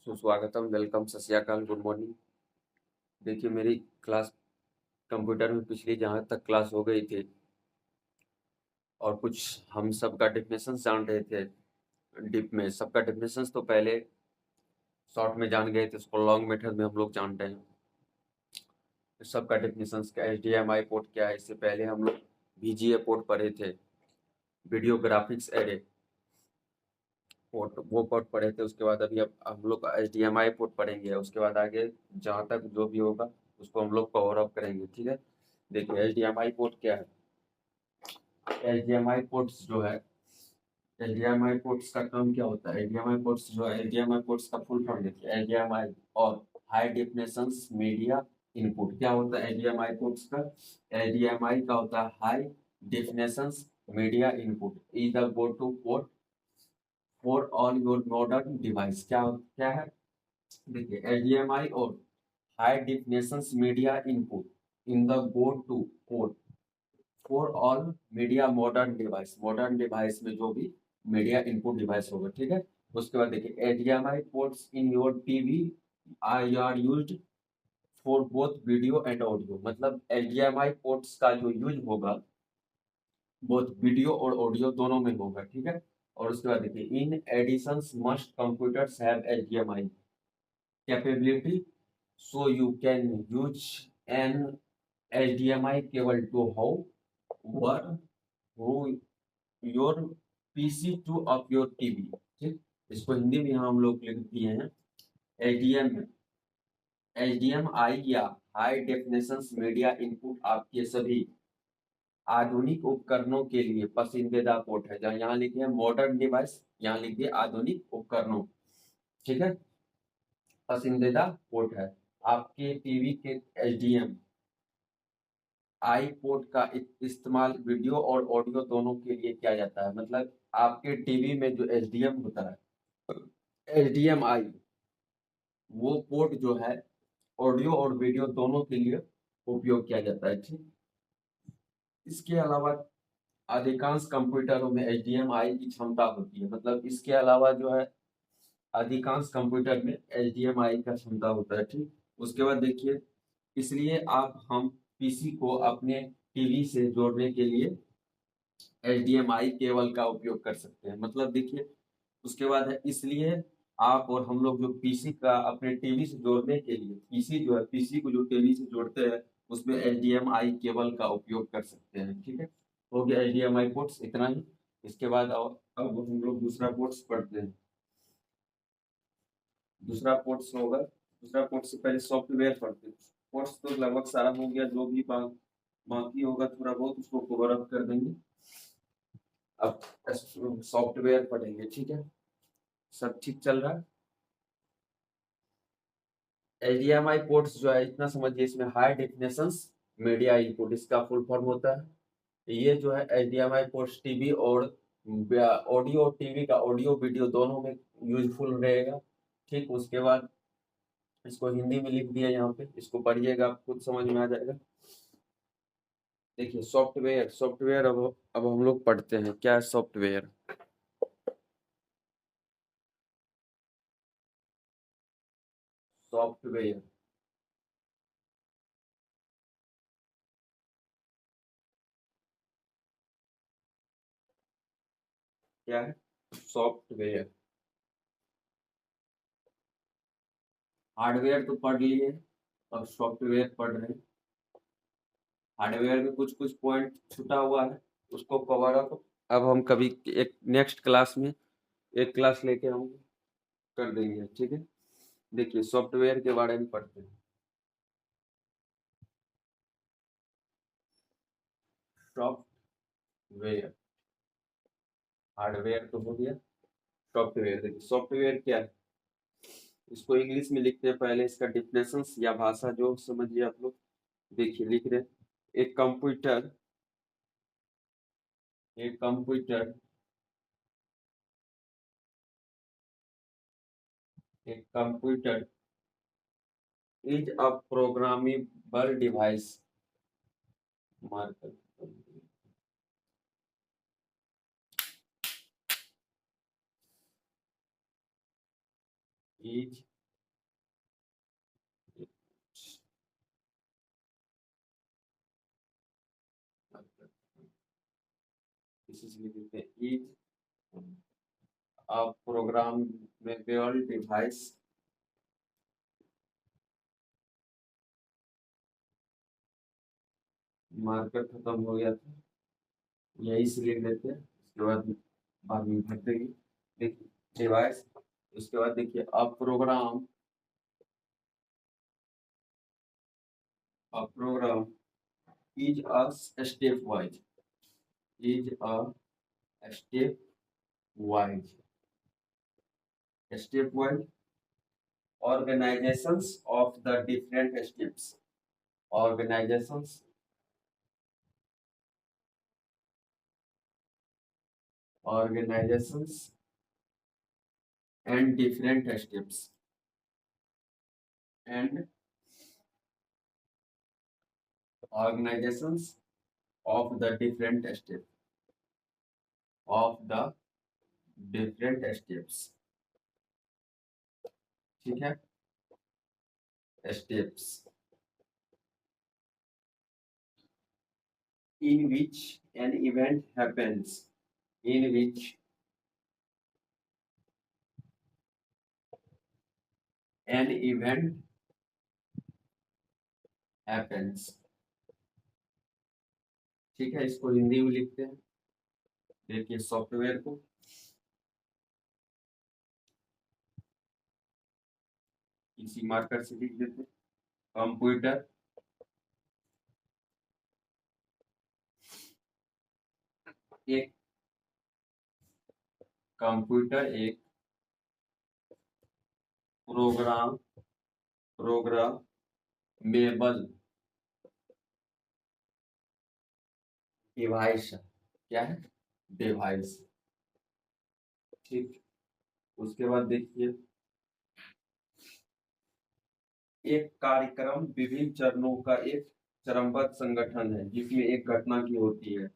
सुस्वागतम, वेलकम, सत श्री अकाल, गुड मॉर्निंग। देखिए मेरी क्लास कंप्यूटर में पिछली जहाँ तक क्लास हो गई थी और कुछ हम सबका डेफिनेशन जान रहे थे। डीप में सबका डेफिनेशन तो पहले शॉर्ट में जान गए थे, उसको लॉन्ग मेथड में हम लोग जान रहे हैं। सबका डेफिनेशन क्या है, HDMI पोर्ट क्या है, इससे पहले हम लोग VGA पोर्ट पढ़े थे, वीडियो ग्राफिक्स एरे पोर्ट, वो पोर्ट पढ़े थे। उसके बाद अभी अब हम लोग HDMI पोर्ट पढ़ेंगे। उसके बाद आगे जहाँ तक जो भी होगा उसको हम लोग कवर अप करेंगे, ठीक है। देखिए HDMI पोर्ट क्या है। HDMI पोर्ट्स जो है, HDMI पोर्ट्स का काम क्या होता है। HDMI पोर्ट्स जो है, HDMI पोर्ट्स का फुल फॉर्म देखिए, HDMI और हाई डेफिनेशन मीडिया इनपुट। क्या होता है HDMI पोर्ट्स का? HDMI का होता है high definition media input is the go two port for all your modern device. क्या क्या है? देखिए HDMI और high definition media input in the go two port for all media modern device में जो भी मीडिया इनपुट डिवाइस होगा, ठीक है। उसके बाद देखिए HDMI ports in your TV are used for both video and audio. मतलब HDMI पोर्ट्स का जो यूज होगा बोथ वीडियो और ऑडियो दोनों में होगा, ठीक है। और उसके बाद देखिए in addition must computers have HDMI capability so you can use an HDMI cable to hover through your PC to up your TV। ठीक, इसको हिंदी में हम लोग लिख दिए हैं HDMI या हाई डेफिनेशन मीडिया इनपुट आपके सभी आधुनिक उपकरणों के लिए पसंदीदा पोर्ट है। जहाँ यहाँ लिखे हैं मॉडर्न डिवाइस, यहाँ लिखिए आधुनिक उपकरणों, ठीक है। पसंदीदा पोर्ट है आपके टीवी के। HDMI पोर्ट का इस्तेमाल वीडियो और ऑडियो दोनों के लिए किया जाता है। मतलब आपके टीवी में जो HDM होता है, HDMI वो पोर्ट जो है ऑडियो और वीडियो दोनों के लिए उपयोग किया जाता है, ठीक। इसके अलावा अधिकांश कंप्यूटरों में HDMI की क्षमता होती है। मतलब इसके अलावा जो है अधिकांश कंप्यूटर में HDMI का क्षमता होता है, ठीक। उसके बाद देखिए इसलिए आप हम PC को अपने टीवी से जोड़ने के लिए HDMI केबल का उपयोग कर सकते हैं। मतलब देखिए उसके बाद है इसलिए आप और हम लोग जो PC का अपने टीवी से जोड़ने के लिए, PC जो है PC को जो टीवी से जोड़ते हैं उसमें HDMI केबल का उपयोग कर सकते हैं, ठीक है। हो गया HDMI पोर्ट्स, इतना ही। इसके बाद अब हम लोग दूसरा पोर्ट्स पढ़ते हैं। दूसरा पोर्ट्स होगा, दूसरा पोर्ट्स से पहले सॉफ्टवेयर पढ़ते हैं। पोर्ट्स तो लगभग सारा हो गया, जो भी बाकी होगा थोड़ा बहुत उसको कवर अप कर देंगे। अब सॉफ्टवेयर पढ़ेंगे, ठीक है। सब ठीक चल रहा है। HDMI पोर्ट्स जो है इतना समझिए, इसमें हाई डेफिनेशन मीडिया इनपुट इसका फुल फॉर्म होता है। ये जो है HDMI पोर्ट्स टीवी और ऑडियो, टीवी का ऑडियो वीडियो दोनों में यूजफुल रहेगा, ठीक। उसके बाद इसको हिंदी में लिख दिया यहाँ पे, इसको पढ़िएगा आप खुद समझ में आ जाएगा। देखिए सॉफ्टवेयर, सॉफ्टवेयर अब हम लोग पढ़ते हैं क्या है सॉफ्टवेयर। सॉफ्टवेयर क्या है? सॉफ्टवेयर। हार्डवेयर तो पढ़ लिए, अब सॉफ्टवेयर पढ़ रहे हैं। हार्डवेयर में कुछ कुछ पॉइंट छूटा हुआ है, उसको कवर अप अब हम कभी एक नेक्स्ट क्लास में एक क्लास लेके हम कर देंगे, ठीक है। देखिए सॉफ्टवेयर के बारे में पढ़ते हैं। सॉफ्टवेयर, हार्डवेयर तो हो गया। सॉफ्टवेयर, देखिए सॉफ्टवेयर क्या है, इसको इंग्लिश में लिखते हैं। पहले इसका डिफिनेशन या भाषा जो समझिए आप लोग। देखिए लिख रहे एक कंप्यूटर, एक कंप्यूटर, एक computer is a programmable device. Marker is इसी से लिख देते हैं is a programmable device marker खत्म हो गया था, यही से लिख देते हैं। उसके बाद में भर देंगे, देखिए डिवाइस। उसके बाद देखिए a program is a step wise is a wise step wise organizations of the different steps organizations organizations and different steps and organizations of the different steps of the different steps ठीक है steps in which an event happens in which an event happens ठीक है। इसको हिंदी में लिखते हैं, देखिए software को इसी मार्कर से लिख देते हैं। कंप्यूटर एक कंप्यूटर एक प्रोग्रामेबल डिवाइस क्या है डिवाइस ठीक। उसके बाद देखिए एक कार्यक्रम विभिन्न चरणों का एक चरणबद्ध संगठन है जिसमें एक घटना की होती है।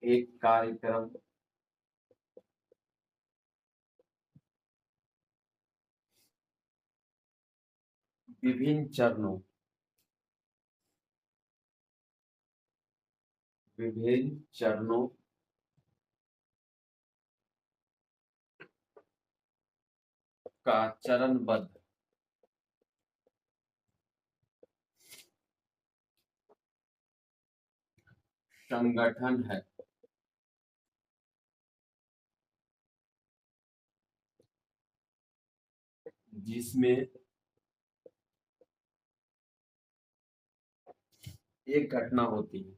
एक कार्यक्रम विभिन्न चरणों विभिन्न चरणों का चरणबद्ध संगठन है जिसमें एक घटना होती है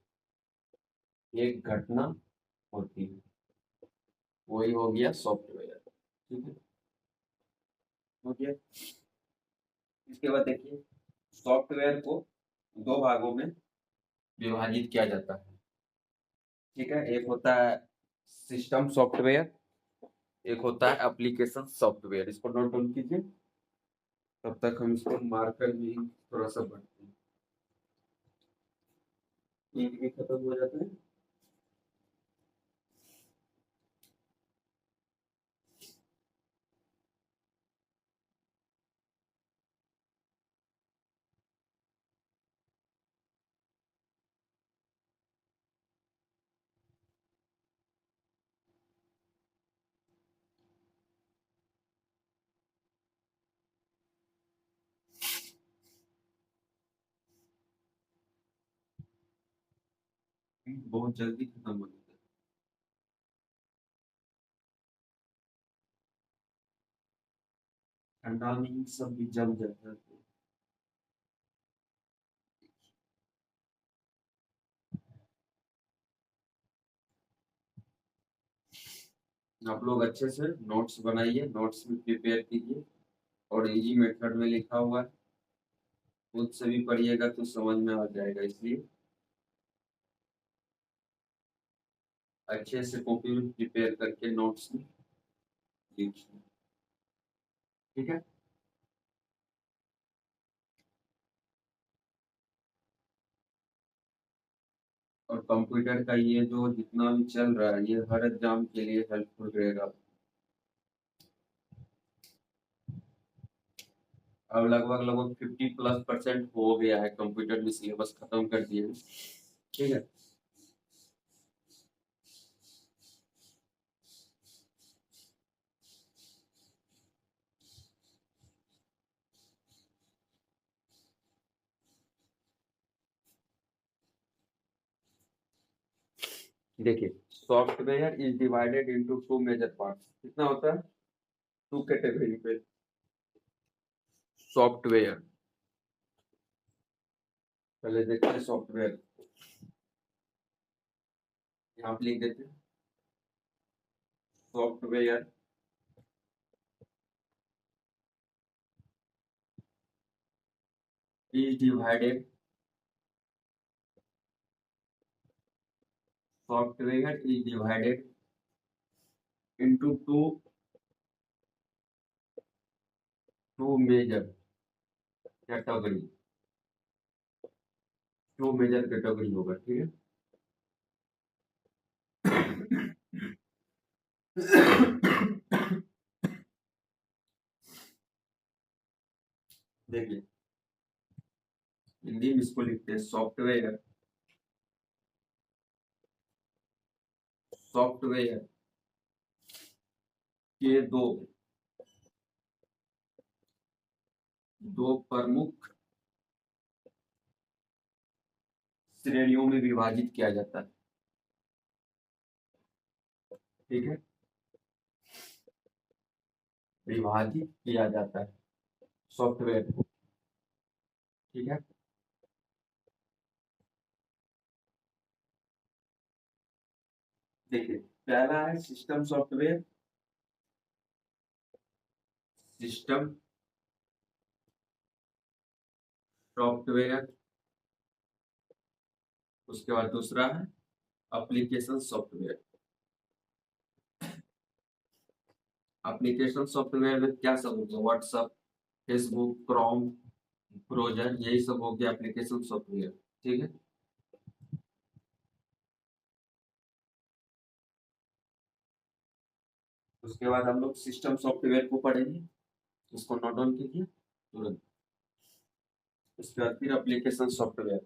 एक घटना होती है वही हो गया सॉफ्टवेयर ठीक है हो गया। इसके बाद देखिए सॉफ्टवेयर को दो भागों में विभाजित किया जाता है ठीक है। एक होता है सिस्टम सॉफ्टवेयर एक होता है एप्लीकेशन सॉफ्टवेयर। इसको नोट डाउन कीजिए, तब तक हम इसको मार्कर भी थोड़ा सा बढ़ते हैं, इंक भी खत्म हो जाता है। बहुत जल्दी खत्म हो जाता है। ठंडा में सब भी जम जाता है। आप लोग अच्छे से नोट्स बनाइए, नोट्स भी प्रिपेयर कीजिए और इजी मेथड में लिखा हुआ है, खुद से भी पढ़िएगा तो समझ में आ जाएगा। इसलिए अच्छे से कॉपी में प्रिपेयर करके नोट्स में लिखिए ठीक है। और कंप्यूटर का ये जो जितना भी चल रहा है ये हर एग्जाम के लिए हेल्पफुल रहेगा। अब लगभग लगभग 50+% हो गया है, कंप्यूटर में सिलेबस खत्म कर दिए ठीक है। देखिए, software is divided into two major parts. कितना होता है? टू कैटेगरी पे सॉफ्टवेयर। पहले देखते हैं सॉफ्टवेयर, यहाँ पे लिख देते हैं software is divided, software is divided into two major category. Two major category होगा, ठीक है। देखिए, हिंदी में इसको लिखते हैं सॉफ्टवेयर। सॉफ्टवेयर के दो प्रमुख श्रेणियों में विभाजित किया जाता है, ठीक है। विभाजित किया जाता है सॉफ्टवेयर को, ठीक है। देखिए, पहला है सिस्टम सॉफ्टवेयर। System software. उसके बाद दूसरा है एप्लीकेशन सॉफ्टवेयर। एप्लीकेशन सॉफ्टवेयर में क्या सब होगा? व्हाट्सएप, फेसबुक, क्रोम ब्राउजर, यही सब हो गया एप्लीकेशन सॉफ्टवेयर, ठीक है। उसके बाद हम लोग सिस्टम सॉफ्टवेयर को पढ़ेंगे, इसको नोट डाउन कीजिए तुरंत। उसके बाद फिर एप्लीकेशन सॉफ्टवेयर।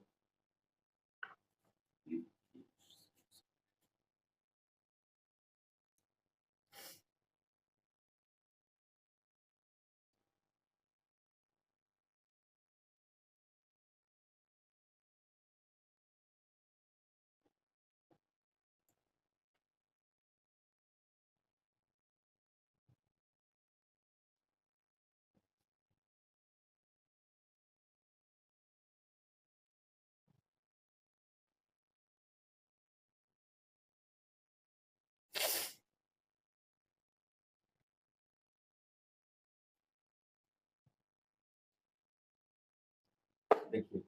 देखिए,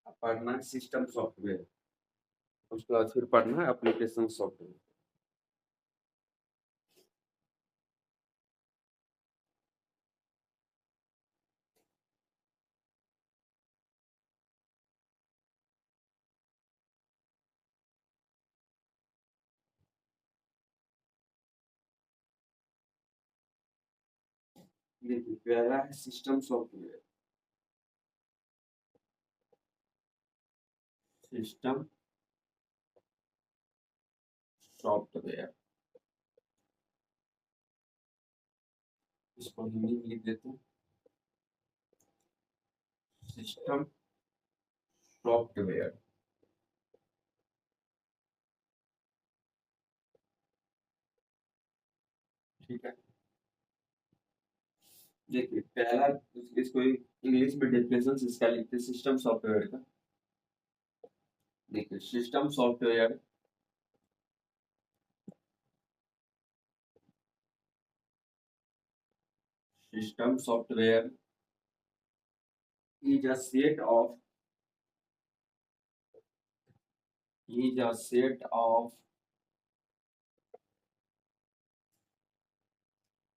अब पढ़ना है सिस्टम सॉफ्टवेयर, उसके बाद फिर पढ़ना है एप्लीकेशन सॉफ्टवेयर। देखिए, पहला है सिस्टम सॉफ्टवेयर। सिस्टम सॉफ्टवेयर, इसको हिंदी में लिख देते हैं सिस्टम सॉफ्टवेयर, ठीक है। देखिए, पहला इसको इंग्लिश में डेफिनेशन इसका लिखते हैं सिस्टम सॉफ्टवेयर का। देखिए, system software is a set of is a set of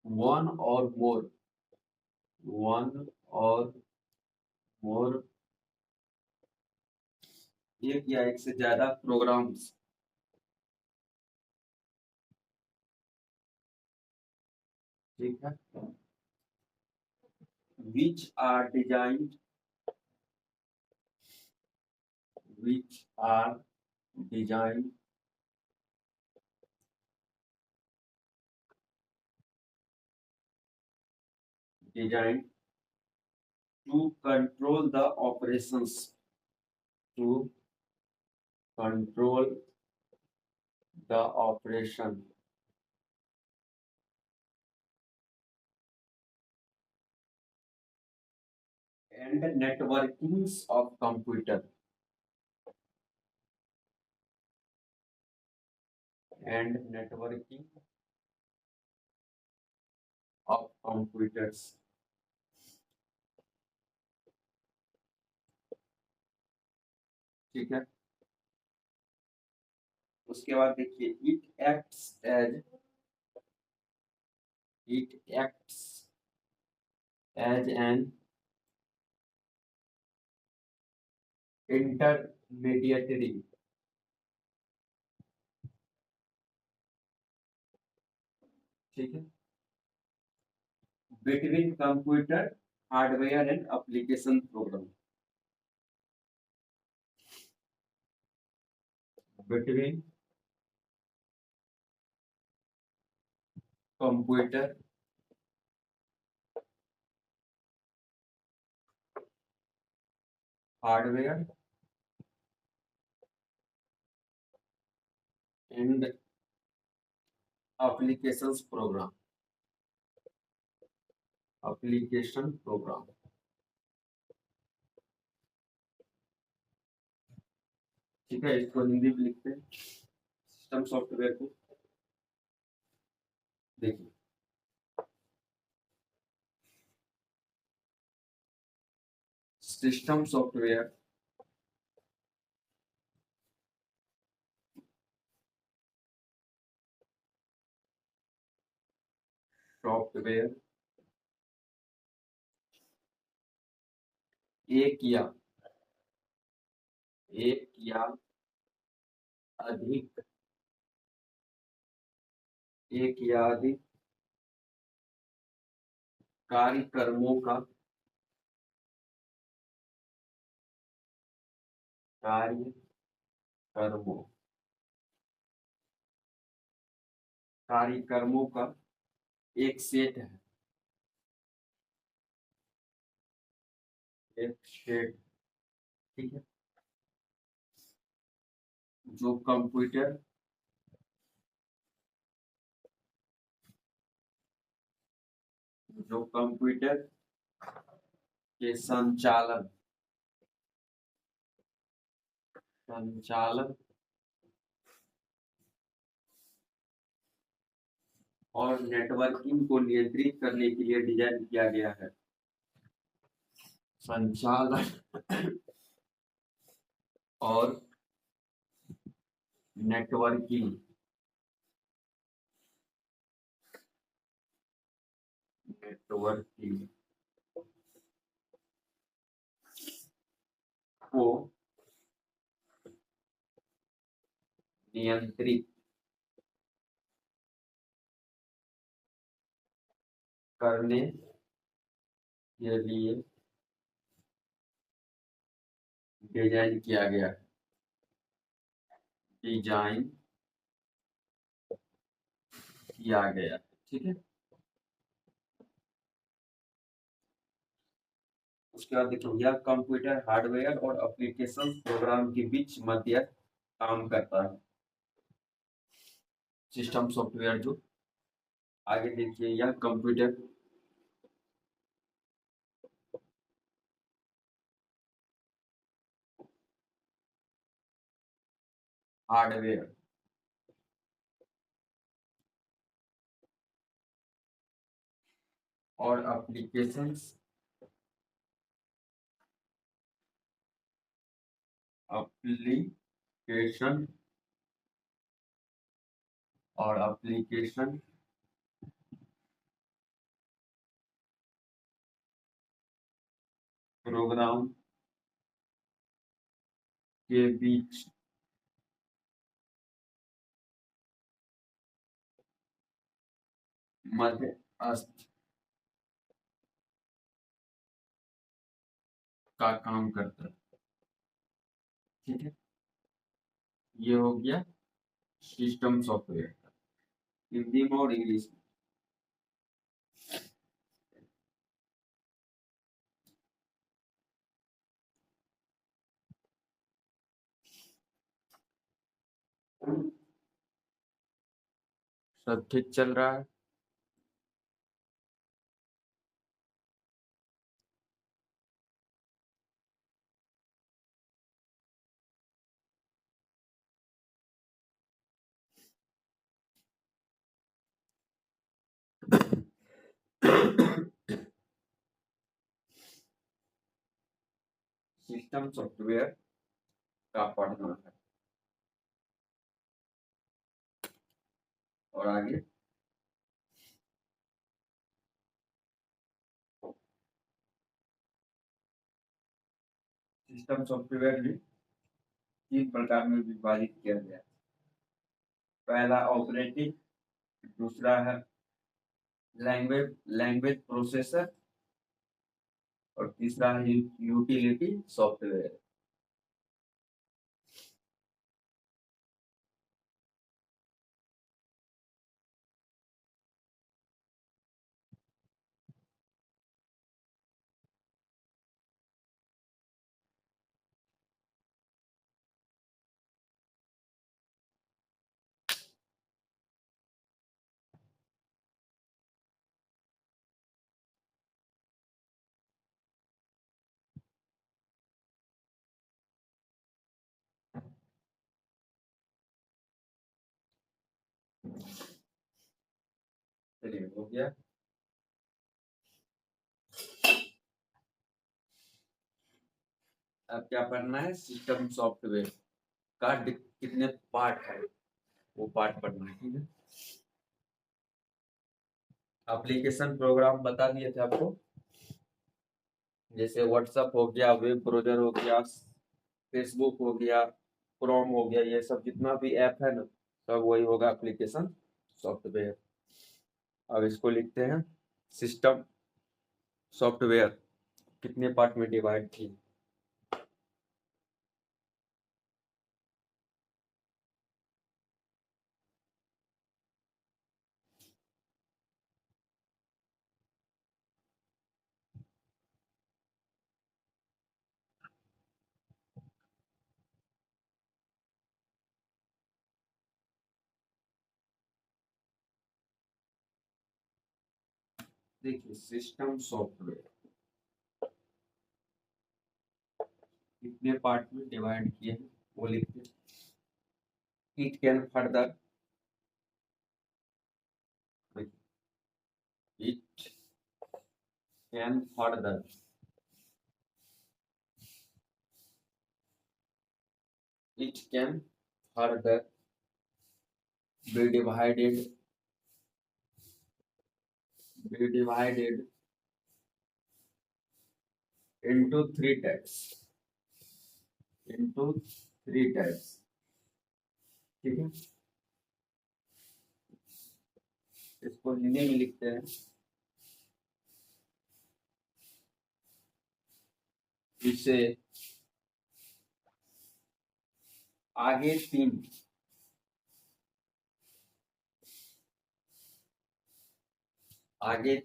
one or more एक या एक से ज्यादा प्रोग्राम्स, ठीक है, which are designed designed to control the operations, to control the operation and networkings of computer and networking of computers। ठीक है। उसके बाद देखिए it acts as an intermediatory. ठीक है। Between computer hardware and application program. Between computer hardware and application program. ठीक है। इसको हिंदी में लिखते हैं सिस्टम सॉफ्टवेयर को। देखिए सिस्टम सॉफ्टवेयर सॉफ्टवेयर एक या अधिक एक या अधिक कार्यक्रमों का कार्यक्रमों कार्यक्रमों का एक सेट है। एक सेट। ठीक है। जो कंप्यूटर के संचालन और नेटवर्किंग को नियंत्रित करने के लिए डिजाइन किया गया है। संचालन और नेटवर्किंग को नियंत्रित करने के लिए डिजाइन किया गया है। डिजाइन किया गया। ठीक है। उसके बाद देखो यह कंप्यूटर हार्डवेयर और एप्लीकेशन प्रोग्राम के बीच मध्य काम करता है। सिस्टम सॉफ्टवेयर जो आगे देखिए यह कंप्यूटर हार्डवेयर और एप्लीकेशंस एप्लीकेशन और एप्लीकेशन प्रोग्राम के बीच मध्यस्थ का काम करता है। ठीक है। ये हो गया सिस्टम सॉफ्टवेयर हिंदी में और इंग्लिश में। सब ठीक चल रहा है। सिस्टम सॉफ्टवेयर का पढ़ना है। और आगे सिस्टम सॉफ्टवेयर भी 3 प्रकार में विभाजित किया गया है। पहला ऑपरेटिंग, दूसरा है लैंग्वेज लैंग्वेज प्रोसेसर, और तीसरा है यूटिलिटी सॉफ्टवेयर। चलिए हो गया। अब क्या पढ़ना है, सिस्टम सॉफ्टवेयर का कितने पार्ट है वो पार्ट पढ़ना है, ठीक है। एप्लीकेशन प्रोग्राम बता दिए थे आपको, जैसे व्हाट्सएप हो गया, वेब ब्राउजर हो गया, फेसबुक हो गया, क्रोम हो गया, ये सब जितना भी ऐप है ना, सब वही होगा एप्लीकेशन सॉफ्टवेयर। अब इसको लिखते हैं, सिस्टम सॉफ्टवेयर कितने पार्ट में डिवाइड किए। देखिए सिस्टम सॉफ्टवेयर कितने पार्ट में डिवाइड किए हैं वो लिखते हैं। It can further, it can further it can further be divided into three types, ठीक है। इसको हिंदी में लिखते हैं, इसे आगे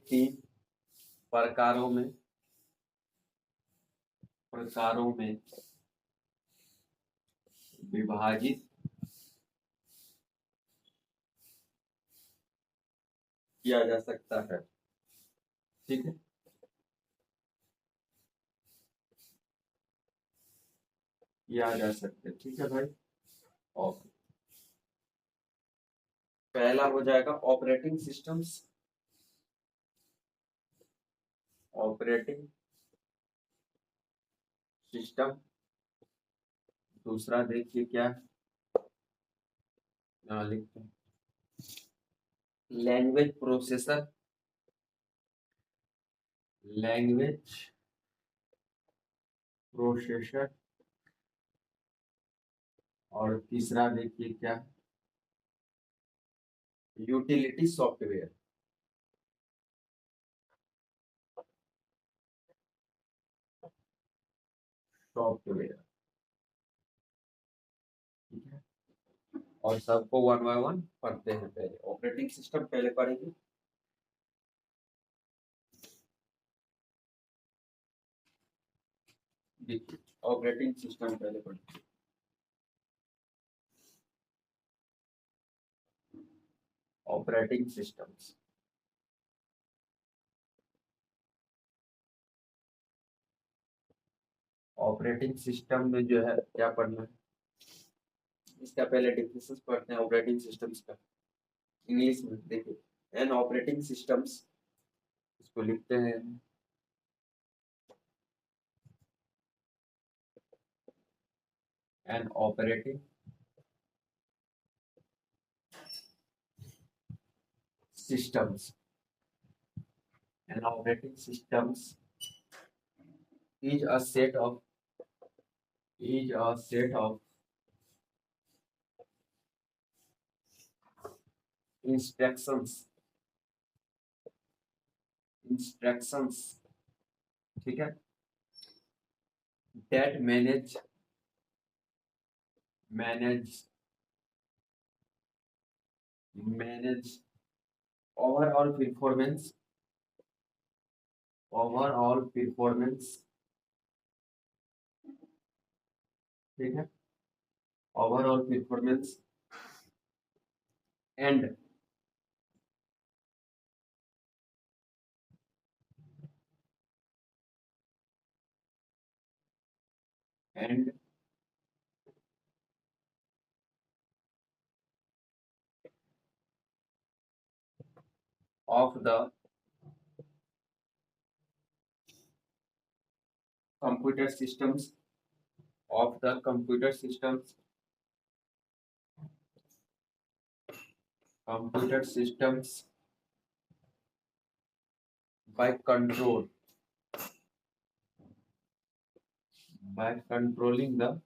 तीन प्रकारों में विभाजित किया जा सकता है, ठीक है। किया जा सकता है, ठीक है भाई। और पहला हो जाएगा ऑपरेटिंग सिस्टम्स, ऑपरेटिंग सिस्टम। दूसरा देखिए क्या लिखते हैं, लैंग्वेज प्रोसेसर, लैंग्वेज प्रोसेसर। और तीसरा देखिए क्या, यूटिलिटी सॉफ्टवेयर, सॉफ्टवेयर, ठीक है। और सबको वन बाय वन पढ़ते हैं। पहले ऑपरेटिंग सिस्टम पहले पढ़ेंगे। देखिए ऑपरेटिंग सिस्टम पहले पढ़ेंगे। Operating systems. ऑपरेटिंग सिस्टम में जो है क्या पढ़ना है, इसका पहले डिफिनेशन पढ़ते हैं ऑपरेटिंग सिस्टम्स का इंग्लिश में। देखिए, एन ऑपरेटिंग सिस्टम्स, इसको लिखते हैं an operating systems. An operating systems is a set of instructions, ठीक है, that manage overall performance ठीक है, overall performance and and of the computer systems of the computer systems by controlling the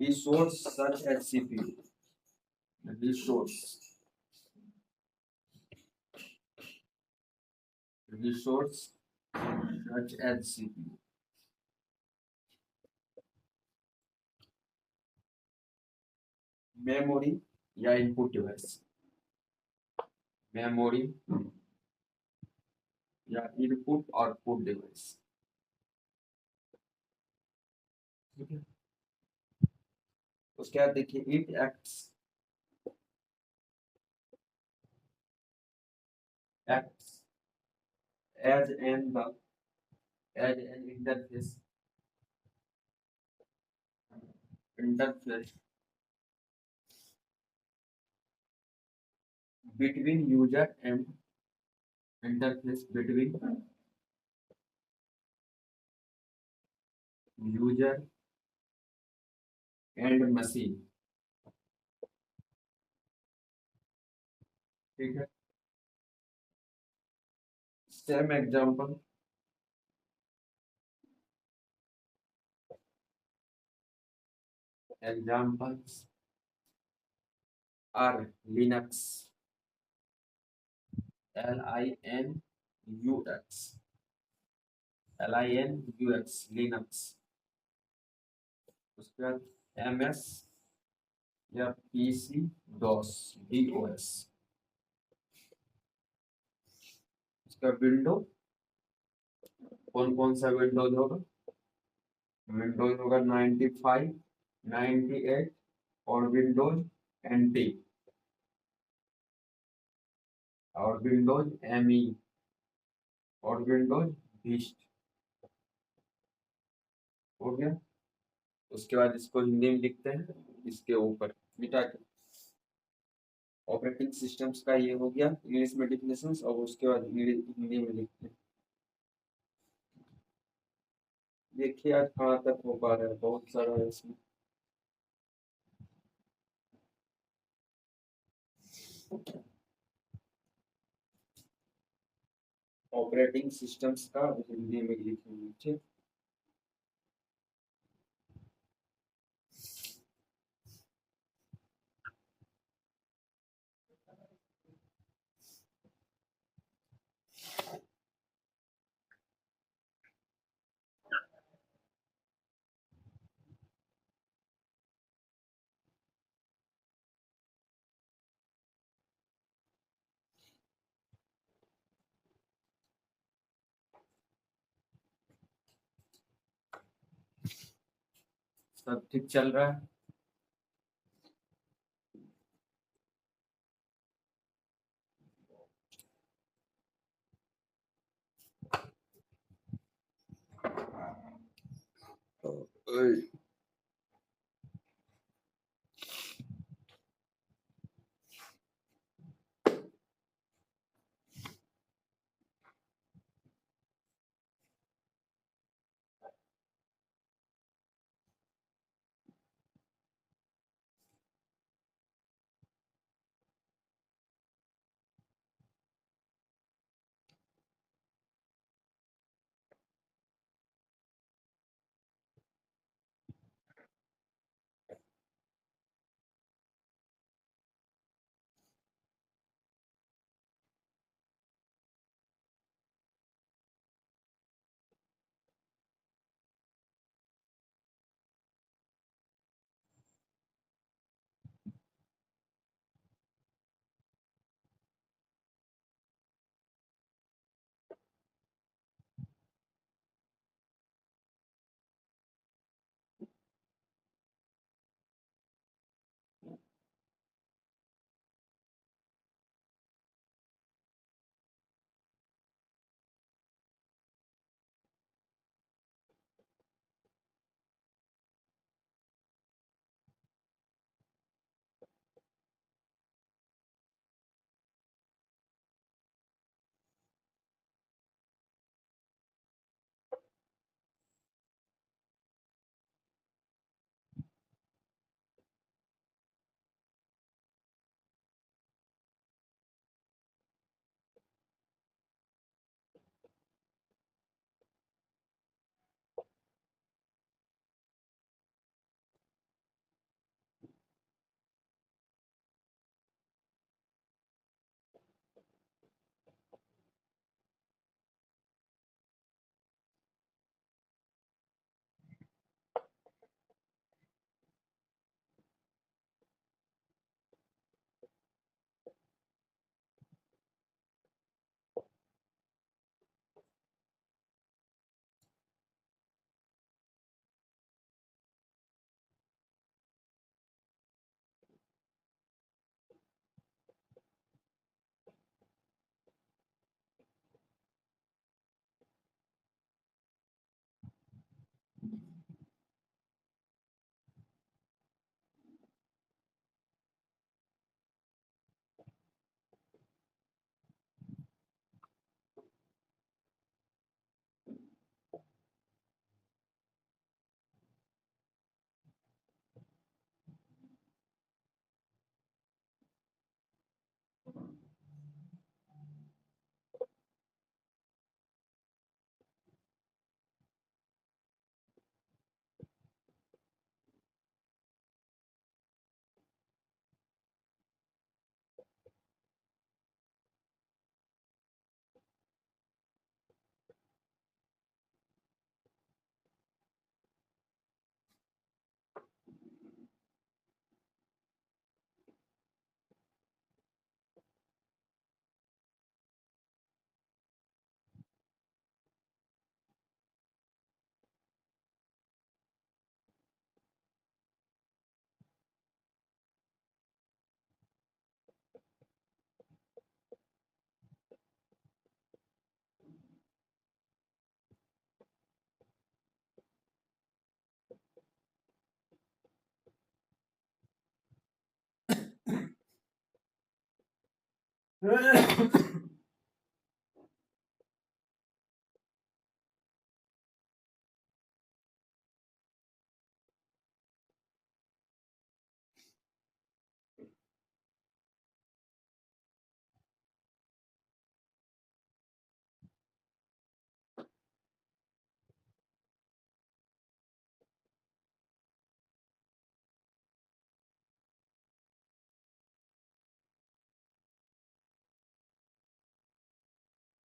resource such as CPU. Resource resource such as CPU, memory या input device, memory या input output device, ठीक है। उसके बाद देखिए it acts as an interface between user and interface between user and machine, ठीक है। Same examples are Linux, Linux, Linux, उसके बाद MS या PC DOS, DOS, उसका विंडो, कौन कौन सा विंडोज होगा, विंडोज होगा 95, 98 और विंडोज NT और विंडोज ME और विंडोज विस्ट, हो गया। उसके बाद इसको हिंदी में लिखते हैं, इसके ऊपर मिटा के ऑपरेटिंग सिस्टम्स का ये हो गया इंग्लिश में डिफिनेशन, और उसके बाद हिंदी में लिखते हैं। देखिए आज कहाँ तक हो पा रहा है, बहुत सारा है इसमें। ऑपरेटिंग सिस्टम्स का हिंदी में लिखेंगे, ठीक। सब ठीक चल रहा है।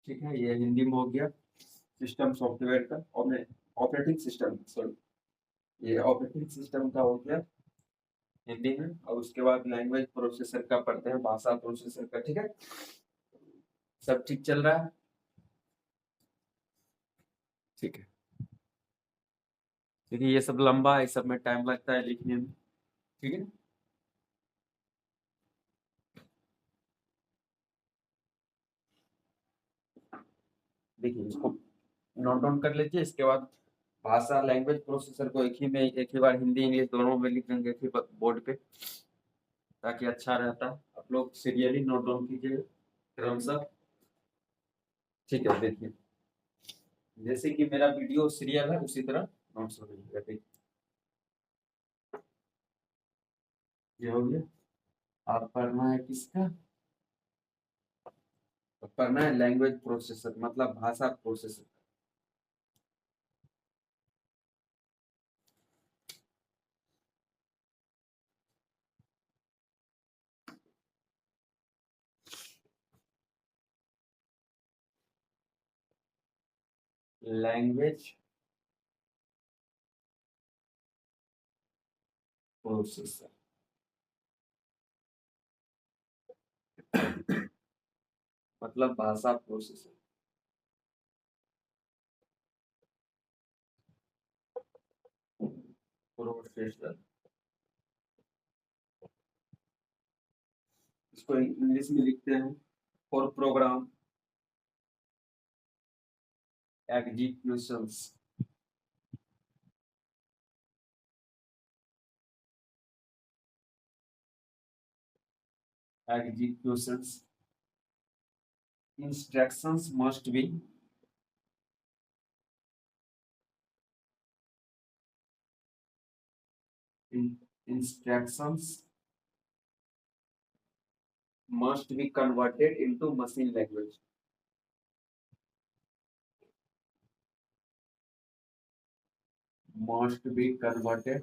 ठीक है, ये हिंदी में हो गया सिस्टम सॉफ्टवेयर का, और ऑपरेटिंग सिस्टम, सॉरी, ये ऑपरेटिंग सिस्टम का हो गया हिंदी में। और उसके बाद लैंग्वेज प्रोसेसर का पढ़ते हैं, भाषा प्रोसेसर का। ठीक है, सब ठीक चल रहा है। ठीक है। क्योंकि ये सब लंबा है, इस सब में टाइम लगता है लिखने में। ठीक है, देखिए इसको नोट डाउन कर लीजिए। इसके बाद भाषा लैंग्वेज प्रोसेसर को एक ही बार हिंदी इंग्लिश दोनों में लिख देंगे, फिर बोर्ड पे, ताकि अच्छा रहता है। आप लोग सीरियली नोट डाउन कीजिए क्रमशः। ठीक है, देखिए जैसे कि मेरा वीडियो सीरियल है उसी तरह नोट्स हो जाएगा। देखिए ये हो गया। आप पढ़ना है किसका? तो पढ़ना है लैंग्वेज प्रोसेसर, मतलब भाषा प्रोसेसर। लैंग्वेज प्रोसेसर मतलब भाषा प्रोसेसर। प्रोसेसर, इसको इंग्लिश में लिखते हैं for program executions. Executions instructions must be instructions must be converted into machine language। Must be converted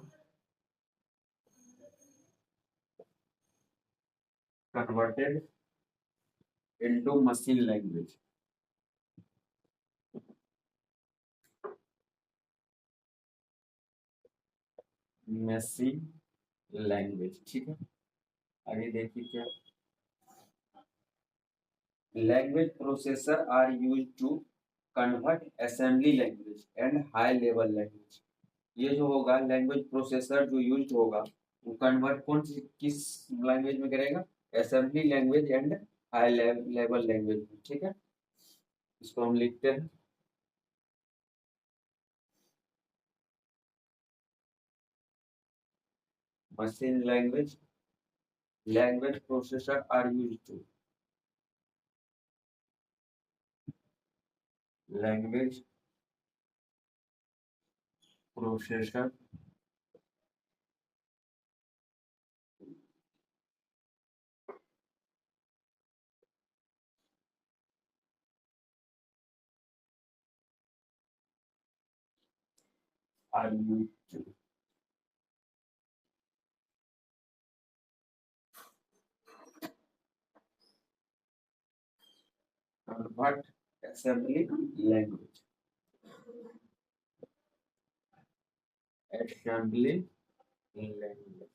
into machine language। machine language, ठीक है। आगे देखिए क्या, language processor are use to convert assembly language and high level language. ये जो होगा language processor जो use होगा, वो कन्वर्ट कौन सी किस लैंग्वेज में करेगा? Assembly language and high level language में। ठीक है, इसको हम लिखते हैं machine language. Language processor are use to language processor are use to convert assembly language assembly language.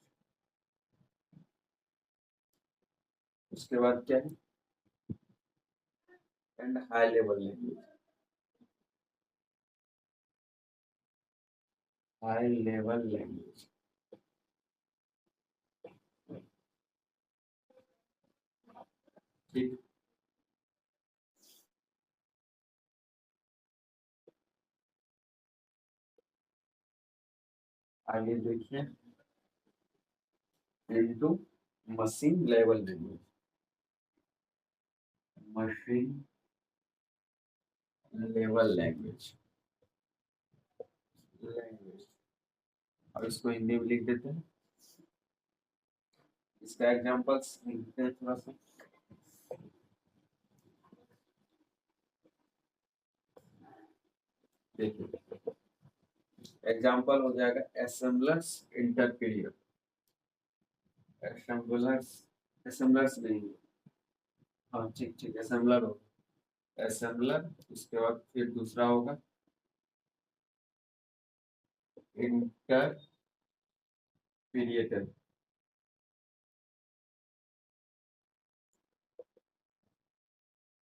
उसके बाद क्या है? And high level language. High level language, ठीक। आगे देखिए, into machine level language. Machine level language language. और इसको हिंदी में लिख देते हैं। इसका एग्जांपल्स लिखते हैं थोड़ा सा। देखिए एग्जांपल हो जाएगा असेंबलर्स इंटरपीरियड। असेंबलर्स, असेंबलर्स नहीं, हाँ ठीक ठीक, असेंबलर हो, असेंबलर। उसके बाद फिर दूसरा होगा इंटरपीरियड।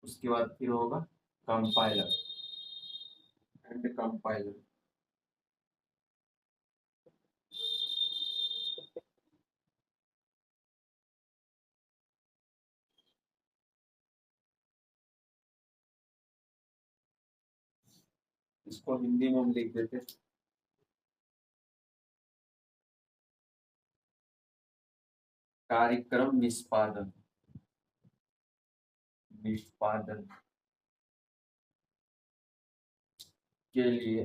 उसके बाद फिर होगा कंपाइलर एंड कंपाइलर। इसको हिंदी में हम लिख देते कार्यक्रम निष्पादन, निष्पादन के लिए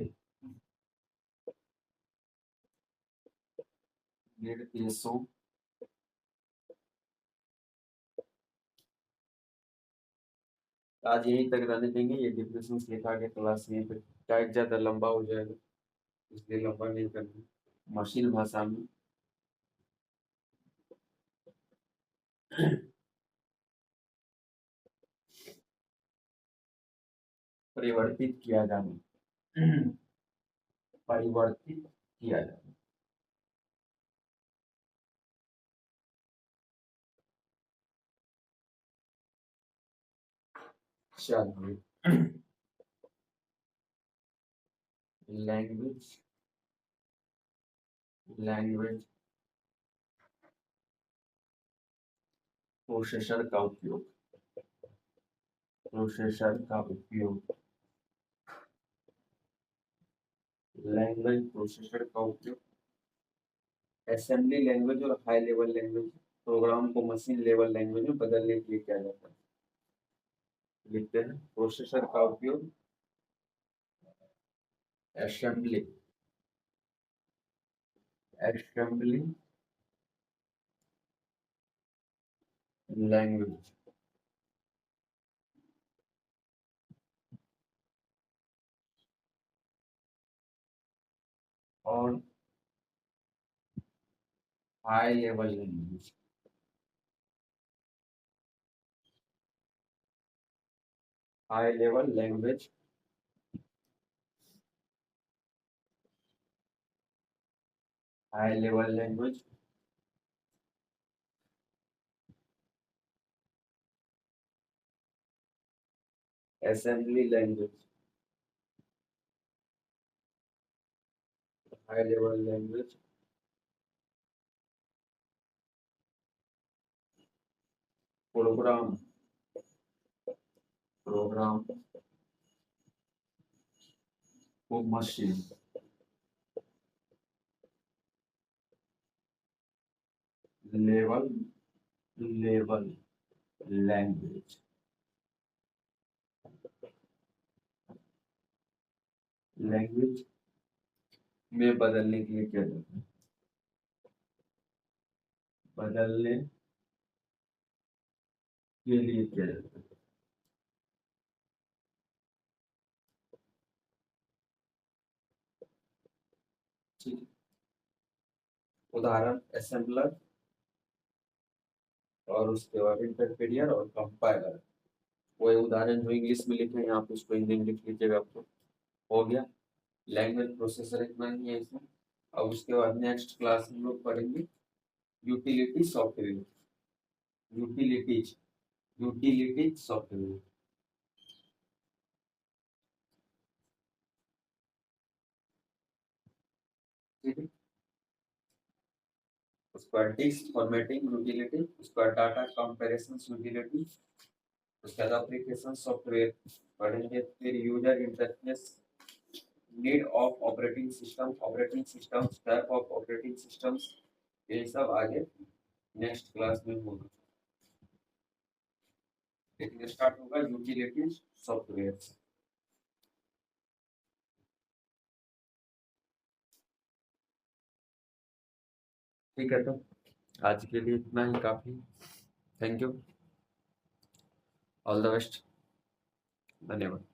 निर्देशों आज यहीं तक रहने देंगे। ये डिफिनेशन लिखा के क्लास यहीं पे क्या ज्यादा लंबा हो जाएगा, इसलिए लंबा नहीं करना। मशीन भाषा में परिवर्तित किया जाना, परिवर्तित किया जाना। चलिए लैंग्वेज, लैंग्वेज प्रोसेसर का उपयोग, प्रोसेसर का उपयोग, लैंग्वेज प्रोसेसर का उपयोग असेंबली लैंग्वेज और हाई लेवल लैंग्वेज प्रोग्राम को मशीन लेवल लैंग्वेज में बदलने के लिए किया जाता है। लिखते हैं प्रोसेसर का उपयोग असेंबली, असेंबली लैंग्वेज और high level language, high level language, high level language assembly language, high level language program, program को machine level, level language, language में बदलने के लिए क्या जाता है, बदलने के लिए किया जाता है। ठीक है, उदाहरण असेंबलर और उसके बाद इंटरप्रेटियर और कंपाइलर। वो उदाहरण जो इंग्लिश में लिखे हैं आप उसको हिंदी में लिख लीजिएगा, आपको हो गया। लैंग्वेज प्रोसेसर इतना ही है इसमें। अब उसके बाद नेक्स्ट क्लास में लोग पढ़ेंगे utility software, utilities, utilities software. ठीक है, उसका टेक्स्ट फॉर्मेटिंग यूटिलिटी, उसका डाटा कंपैरिजन यूटिलिटी, उसके बाद एप्लीकेशन सॉफ्टवेयर पढ़ेंगे, फिर user interface, need of operating system, operating systems, type of operating systems, ये सब आगे नेक्स्ट क्लास में होगा। लेकिन स्टार्ट होगा यूटिलिटी सॉफ्टवेयर। ठीक है, तो आज के लिए इतना ही काफी। Thank you, all the best, धन्यवाद।